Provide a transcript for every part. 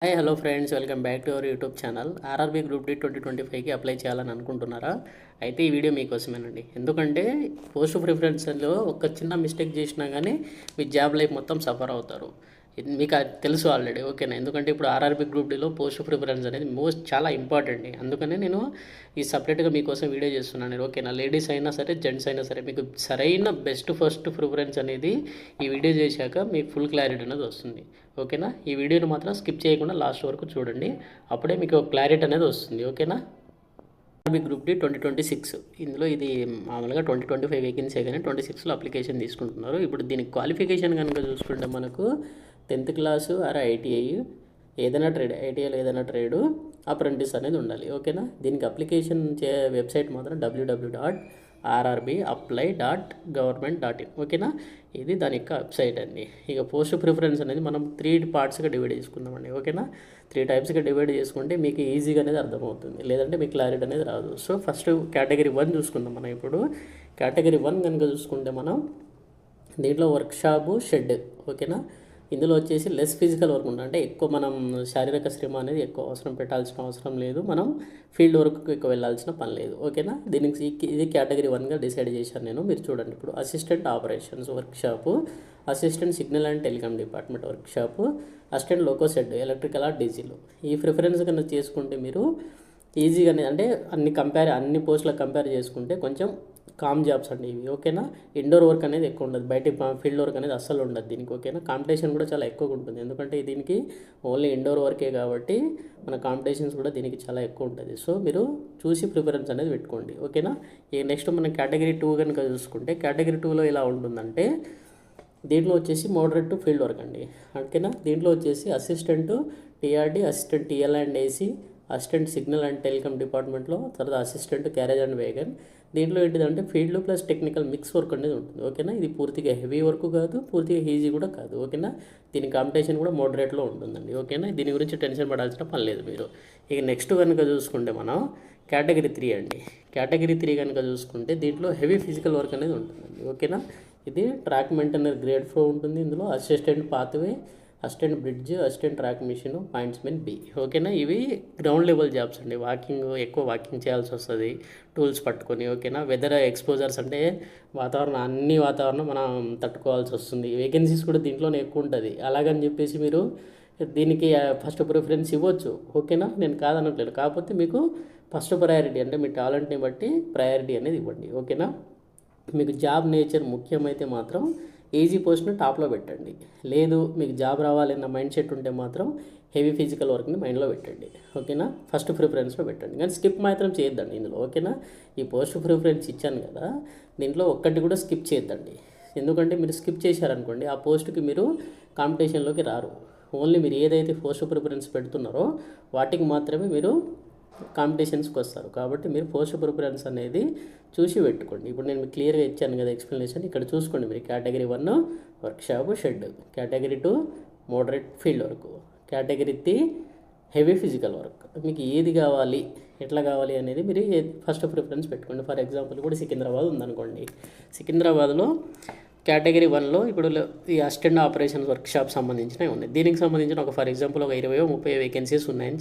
Hi hello friends, welcome back to our YouTube channel. RRB group D 2025కి apply చేయాలని అనుకుంటున్నారా? అయితే ఈ వీడియో మీకోసమేనండి. ఎందుకంటే పోస్ట్ ప్రిఫరెన్స్లో ఒక చిన్న మిస్టేక్ చేసినా కానీ మీ జాబ్ లైఫ్ మొత్తం సఫర్ అవుతారు. ఇది మీకు అది తెలుసు ఆల్రెడీ, ఓకేనా? ఎందుకంటే ఇప్పుడు ఆర్ఆర్బీ గ్రూప్ డిలో పోస్ట్ ప్రిఫరెన్స్ అనేది చాలా ఇంపార్టెంట్. అందుకనే నేను ఈ సపరేట్గా మీకోసం వీడియో చేస్తున్నాను, ఓకేనా? లేడీస్ అయినా సరే, జెంట్స్ అయినా సరే, మీకు సరైన బెస్ట్ ఫస్ట్ ప్రిఫరెన్స్ అనేది ఈ వీడియో చేశాక మీకు ఫుల్ క్లారిటీ అనేది వస్తుంది, ఓకేనా? ఈ వీడియోని మాత్రం స్కిప్ చేయకుండా లాస్ట్ వరకు చూడండి, అప్పుడే మీకు క్లారిటీ అనేది వస్తుంది, ఓకేనా? ఆర్ఆర్బీ గ్రూప్ డి 2026 ఇందులో ఇది మామూలుగా 2025 వేకెన్సీ కానీ 26లో అప్లికేషన్ తీసుకుంటున్నారు. ఇప్పుడు దీనికి క్వాలిఫికేషన్ కనుక చూసుకుంటే మనకు 10th క్లాసు ఆర్ ఐటీఐ ఏదైనా ట్రేడ్, ఐటీఐలో ఏదైనా ట్రేడు అప్రెంటిస్ అనేది ఉండాలి, ఓకేనా? దీనికి అప్లికేషన్ వెబ్సైట్ మాత్రం www.rrbapply.government.in, ఓకేనా? ఇది దాని యొక్క వెబ్సైట్ అండి. ఇక పోస్ట్ ప్రిఫరెన్స్ అనేది మనం 3 పార్ట్స్గా డివైడ్ చేసుకుందామండి, ఓకేనా? 3 టైప్స్గా డివైడ్ చేసుకుంటే మీకు ఈజీగా అనేది అర్థమవుతుంది, లేదంటే మీకు క్లారిటీ అనేది రాదు. సో ఫస్ట్ కేటగిరీ 1 చూసుకుందాం మనం. ఇప్పుడు కేటగిరీ 1 కనుక చూసుకుంటే మనం దీంట్లో వర్క్షాపు, షెడ్, ఓకేనా? ఇందులో వచ్చేసి లెస్ ఫిజికల్ వర్క్ ఉంటుంది, అంటే ఎక్కువ మనం శారీరక శ్రమ అనేది ఎక్కువ అవసరం పెట్టాల్సిన అవసరం లేదు, మనం ఫీల్డ్ వర్క్ ఎక్కువ వెళ్ళాల్సిన పని లేదు, ఓకేనా? దీనికి ఇది కేటగిరీ 1గా డిసైడ్ చేశాను నేను. మీరు చూడండి, ఇప్పుడు assistant operations workshop, assistant signal and telecom department workshop, assistant loco shed, electrical or diesel. ఈ ప్రిఫరెన్స్ కన్నా చేసుకుంటే మీరు ఈజీగానే, అంటే అన్ని పోస్టులకు కంపేర్ చేసుకుంటే కొంచెం కామ్ జాబ్స్ అండి ఇవి, ఓకేనా? ఇండోర్ వర్క్ అనేది ఎక్కువ ఉండదు, బయట ఫీల్డ్ వర్క్ అనేది అస్సలు ఉండదు దీనికి, ఓకేనా? కాంపిటీషన్ కూడా చాలా ఎక్కువగా ఉంటుంది, ఎందుకంటే దీనికి ఓన్లీ ఇండోర్ వర్కే కాబట్టి మన కాంపిటీషన్స్ కూడా దీనికి చాలా ఎక్కువ ఉంటుంది. సో మీరు చూసి ప్రిఫరెన్స్ అనేది పెట్టుకోండి, ఓకేనా? ఈ నెక్స్ట్ మనం కేటగిరీ 2 కనుక చూసుకుంటే కేటగిరీ 2లో ఎలా ఉంటుందంటే దీంట్లో వచ్చేసి మోడరేట్ టు ఫీల్డ్ వర్క్ అండి, ఓకేనా? దీంట్లో వచ్చేసి assistant TRD, assistant TL and AC, assistant signal and telecom డిపార్ట్మెంట్లో, తర్వాత అసిస్టెంట్ క్యారేజ్ అండ్ వేగన్. దీంట్లో ఏంటిదంటే field plus technical mix work అనేది ఉంటుంది, ఓకేనా? ఇది పూర్తిగా హెవీ వర్క్ కాదు, పూర్తిగా ఈజీ కూడా కాదు, ఓకేనా? దీని కాంపిటీషన్ కూడా మోడరేట్లో ఉంటుందండి, ఓకేనా? దీని గురించి టెన్షన్ పడాల్సిన పని లేదు మీరు. ఇక నెక్స్ట్ కనుక చూసుకుంటే మనం కేటగిరీ 3 అండి. కేటగిరీ 3 కనుక చూసుకుంటే దీంట్లో హెవీ ఫిజికల్ వర్క్ అనేది ఉంటుందండి, ఓకేనా? ఇది ట్రాక్ మెయింటైనర్ గ్రేడ్ 4 ఉంటుంది. ఇందులో assistant pathway, assistant bridge, assistant track machine, pointsmen B, ఓకేనా? ఇవి గ్రౌండ్ లెవెల్ జాబ్స్ అండి. ఎక్కువ వాకింగ్ చేయాల్సి వస్తుంది టూల్స్ పట్టుకొని, ఓకేనా? వెదర్ ఎక్స్పోజర్స్ అంటే అన్ని వాతావరణం మనం తట్టుకోవాల్సి వస్తుంది. వేకెన్సీస్ కూడా దీంట్లోనే ఎక్కువ ఉంటుంది. అలాగని చెప్పేసి మీరు దీనికి ఫస్ట్ ప్రిఫరెన్స్ ఇవ్వచ్చు, ఓకేనా? నేను కాదనట్లేదు, కాకపోతే మీకు ఫస్ట్ ప్రయారిటీ అంటే మీ టాలెంట్ని బట్టి ప్రయారిటీ అనేది ఇవ్వండి, ఓకేనా? మీకు జాబ్ నేచర్ ముఖ్యమైతే మాత్రం ఈజీ పోస్ట్ని టాప్లో పెట్టండి. లేదు మీకు జాబ్ రావాలన్న మైండ్ సెట్ ఉంటే మాత్రం హెవీ ఫిజికల్ వర్క్ని మైండ్లో పెట్టండి, ఓకేనా? ఫస్ట్ ప్రిఫరెన్స్లో పెట్టండి, కానీ స్కిప్ మాత్రం చేయొద్దండి ఇందులో, ఓకేనా? ఈ పోస్ట్ ప్రిఫరెన్స్ ఇచ్చాను కదా, దీంట్లో ఒక్కటి కూడా స్కిప్ చేయొద్దండి. ఎందుకంటే మీరు స్కిప్ చేశారనుకోండి ఆ పోస్ట్కి మీరు కాంపిటీషన్లోకి రారు. ఓన్లీ మీరు ఏదైతే పోస్ట్ ప్రిఫరెన్స్ పెడుతున్నారో వాటికి మాత్రమే మీరు కాంపిటీషన్స్కి వస్తారు. కాబట్టి మీరు పోస్ట్ ప్రిఫరెన్స్ అనేది చూసి పెట్టుకోండి. ఇప్పుడు నేను మీకు క్లియర్గా ఇచ్చాను కదా ఎక్స్ప్లెనేషన్, ఇక్కడ చూసుకోండి మీరు. Category 1 workshop, shed, category 2 moderate field work, category 3 heavy physical work. మీకు ఏది కావాలి, ఎట్లా కావాలి అనేది మీరు ఫస్ట్ ప్రిఫరెన్స్ పెట్టుకోండి. ఫర్ ఎగ్జాంపుల్ కూడా సికింద్రాబాద్ ఉందనుకోండి, సికింద్రాబాద్లో కేటగిరీ 1లో ఇప్పుడు ఈ అసిస్టెంట్ ఆపరేషన్స్ వర్క్షాప్ సంబంధించినవి ఉన్నాయి. దీనికి సంబంధించిన ఫర్ ఎగ్జాంపుల్ ఒక 20-30 వేకెన్సీస్ ఉన్నాయని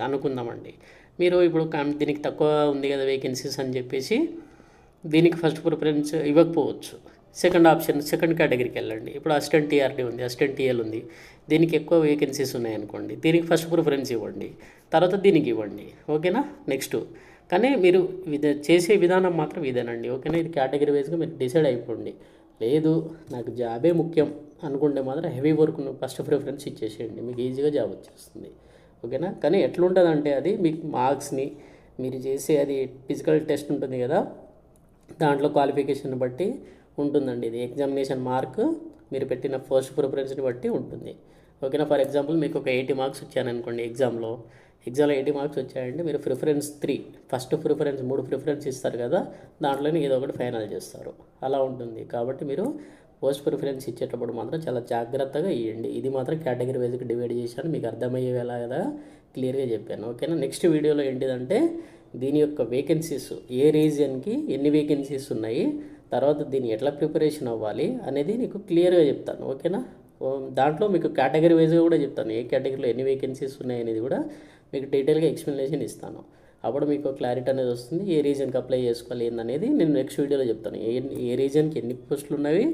అనుకుందామండి. మీరు ఇప్పుడు దీనికి తక్కువ ఉంది కదా వేకెన్సీస్ అని చెప్పేసి దీనికి ఫస్ట్ ప్రిఫరెన్స్ ఇవ్వకపోవచ్చు. సెకండ్ కేటగిరీకి వెళ్ళండి. ఇప్పుడు అసిస్టెంట్ టీఆర్డీ ఉంది, అసిస్టెంట్ టీఎల్ ఉంది, దీనికి ఎక్కువ వేకెన్సీస్ ఉన్నాయనుకోండి, దీనికి ఫస్ట్ ప్రిఫరెన్స్ ఇవ్వండి, తర్వాత దీనికి ఇవ్వండి, ఓకేనా? నెక్స్ట్ కానీ మీరు చేసే విధానం మాత్రం ఇదేనండి, ఓకేనా? ఇది కేటగిరీ వైజ్గా మీరు డిసైడ్ అయిపోండి. లేదు నాకు జాబే ముఖ్యం అనుకుంటే మాత్రం హెవీ వర్క్ను ఫస్ట్ ప్రిఫరెన్స్ ఇచ్చేసేయండి, మీకు ఈజీగా జాబ్ వచ్చేస్తుంది, ఓకేనా? కానీ ఎట్లుంటుందంటే అది మీకు మార్క్స్ని మీరు చేసే అది ఫిజికల్ టెస్ట్ ఉంటుంది కదా, దాంట్లో క్వాలిఫికేషన్ బట్టి ఉంటుందండి. ఇది ఎగ్జామినేషన్ మార్క్ మీరు పెట్టిన ఫస్ట్ ప్రిఫరెన్స్ని బట్టి ఉంటుంది, ఓకేనా? ఫర్ ఎగ్జాంపుల్ మీకు ఒక 80 మార్క్స్ వచ్చాయనుకోండి, ఎగ్జామ్లో 80 మార్క్స్ వచ్చాయంటే మీరు ప్రిఫరెన్స్ 3 ఫస్ట్ ప్రిఫరెన్స్ 3 ప్రిఫరెన్స్ ఇస్తారు కదా, దాంట్లోనే ఏదో ఒకటి ఫైనల్ చేస్తారు, అలా ఉంటుంది. కాబట్టి మీరు పోస్ట్ ప్రిఫరెన్స్ ఇచ్చేటప్పుడు మాత్రం చాలా జాగ్రత్తగా ఇవ్వండి. ఇది మాత్రం కేటగిరీ వైజ్గా డివైడ్ చేశాను, మీకు అర్థమయ్యేలా కదా క్లియర్గా చెప్పాను, ఓకేనా? నెక్స్ట్ వీడియోలో ఏంటిదంటే దీని యొక్క వేకెన్సీస్, ఏ రీజియన్కి ఎన్ని వేకెన్సీస్ ఉన్నాయి, తర్వాత దీన్ని ఎట్లా ప్రిపరేషన్ అవ్వాలి అనేది నీకు క్లియర్గా చెప్తాను, ఓకేనా? దాంట్లో మీకు కేటగిరీ వైజ్గా కూడా చెప్తాను, ఏ కేటగిరీలో ఎన్ని వేకెన్సీస్ ఉన్నాయి అనేది కూడా మీకు డీటెయిల్గా ఎక్స్ప్లెనేషన్ ఇస్తాను. అప్పుడు మీకు క్లారిటీ అనేది వస్తుంది, ఏ రీజన్కి అప్లై చేసుకోవాలి ఏందనేది నేను నెక్స్ట్ వీడియోలో చెప్తాను. ఏ రీజన్కి ఎన్ని పోస్టులు ఉన్నవి,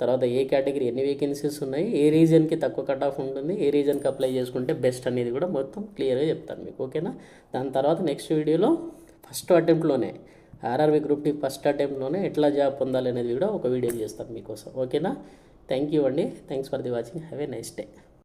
తర్వాత ఏ కేటగిరీ ఎన్ని వేకెన్సీస్ ఉన్నాయి, ఏ రీజన్కి తక్కువ కట్ ఆఫ్ ఉంటుంది, ఏ రీజన్కి అప్లై చేసుకుంటే బెస్ట్ అనేది కూడా మొత్తం క్లియర్గా చెప్తాను మీకు. ఓకేనా? దాని తర్వాత నెక్స్ట్ వీడియోలో ఫస్ట్ అటెంప్ట్లోనే ఆర్ఆర్బీ గ్రూప్ టీ ఫస్ట్ అటెంప్ట్లోనే ఎట్లా జాబ్ పొందాలి అనేది కూడా ఒక వీడియో చేస్తాను మీకోసం. ఓకేనా? థ్యాంక్ యూ అండి. Thanks for the watching. Have a nice day.